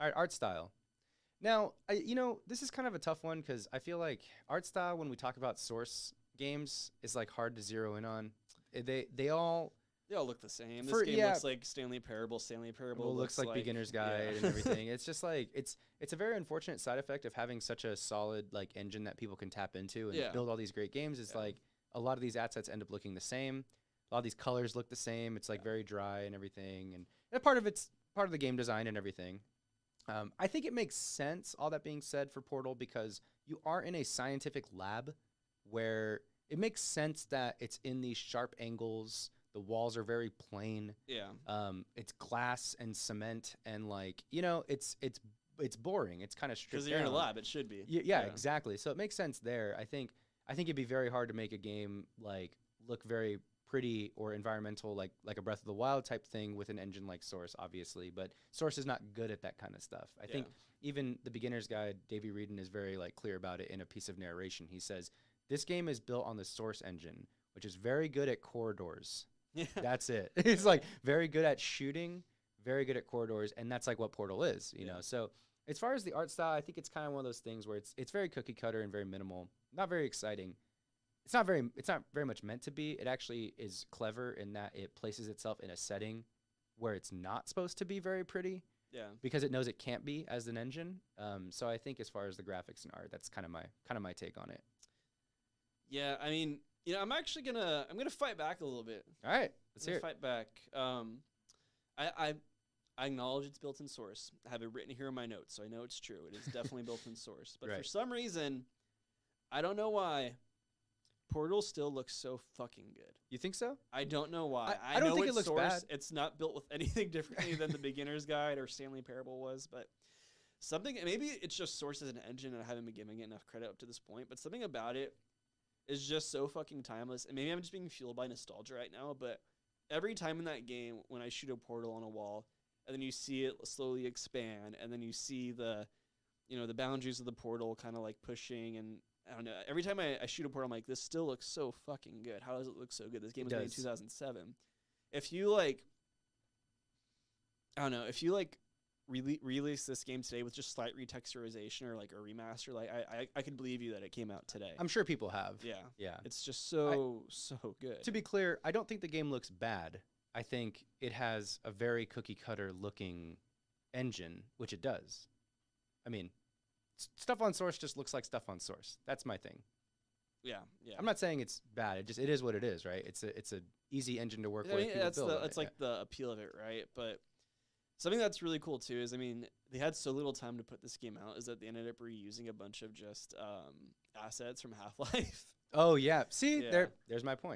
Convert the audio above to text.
All right, art style. Now, this is kind of a tough one because I feel like art style when we talk about Source games is like hard to zero in on. They all They all look the same. This for game yeah looks like Stanley Parable. Stanley Parable well looks like beginner's yeah. guide and everything. It's just like it's a very unfortunate side effect of having such a solid like engine that people can tap into and Yeah. build all these great games. Is Yeah. like a lot of these assets end up looking the same. A lot of these colors look the same. It's like very dry and everything, and part of it's part of the game design and everything. I think it makes sense, all that being said, for Portal because you are in a scientific lab where it makes sense that it's in these sharp angles. The walls are very plain. Yeah. It's glass and cement and like, it's boring. It's kind of stripped Because you're in a down. lab, it should be. Yeah, exactly. So it makes sense there. I think it'd be very hard to make a game like look very pretty or environmental like a Breath of the Wild type thing with an engine like Source, obviously. But Source is not good at that kind of stuff. I think even the beginner's guide, Davey Reedon, is very like clear about it in a piece of narration. He says this game is built on the Source engine, which is very good at corridors. Yeah. That's it. It's like very good at shooting, very good at corridors, and that's like what Portal is, you know. So as far as the art style, I think it's kind of one of those things where it's very cookie cutter and very minimal, not very exciting. It's not very much meant to be. It actually is clever in that it places itself in a setting where it's not supposed to be very pretty Yeah. because it knows it can't be as an engine. So I think as far as the graphics and art, that's kind of my take on it. Yeah. I mean, I'm actually I'm gonna fight back a little bit. All right, let's I'm hear gonna it. fight back. I acknowledge it's built in Source. I have it written here in my notes, so I know it's true. It is definitely built in Source. But for Right. some reason, I don't know why, Portal still looks so fucking good. You think so? I don't know why. I don't know think it it's looks Source. bad. It's not built with anything differently than the beginner's guide or Stanley Parable was, but maybe it's just Source as an engine and I haven't been giving it enough credit up to this point, but something about it is just so fucking timeless. And maybe I'm just being fueled by nostalgia right now, but every time in that game when I shoot a portal on a wall and then you see it slowly expand and then you see the boundaries of the portal kind of like pushing, and I don't know, every time I shoot a portal I'm like, this still looks so fucking good. How does it look so good? This game was made in 2007. If you like, I don't know, if you like release this game today with just slight retexturization or like a remaster, like I could believe you that it came out today. I'm sure people have. Yeah. Yeah. It's just so good. To be clear, I don't think the game looks bad. I think it has a very cookie cutter looking engine, which it does. I mean, stuff on Source just looks like stuff on Source. That's my thing. Yeah. I'm not saying it's bad. It is what it is, right? It's a easy engine to work I with. mean, People build on that's it, like the appeal of it, right? But something that's really cool too is, I mean, they had so little time to put this game out, is that they ended up reusing a bunch of just assets from Half-Life. Oh yeah. See, Yeah. there's my point.